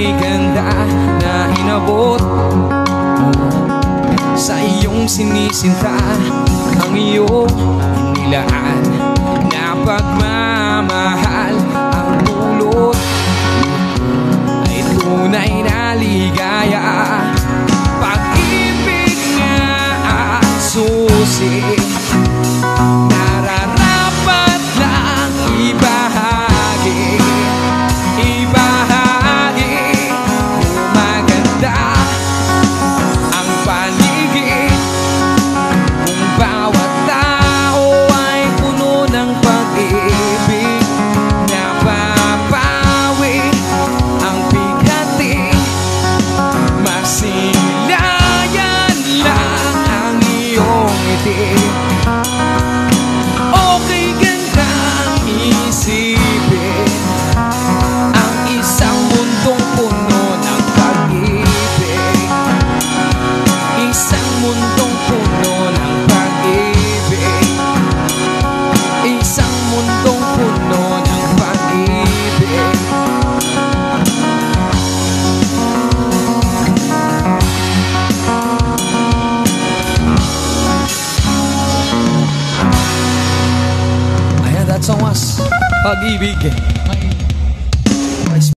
may ganda na inabot sa iyong sinisinta, ang iyong inilaan na pagmamahal. Ang dulot ay tunay na ligaya, pag-ibig nga ang susi, nararapat lang ibahagi. Maganda ang paligid kung bawat tao ay puno ng pag-ibig. Napapawi ang bigatin, masilayan lang ang iyong ngiti. Okay gandang isipin ang isang mundong puno ng pag-ibig, isang mundong puno ng pag-ibig, isang mundong puno ng pag-ibig. Ayan, that song was Pag-ibig.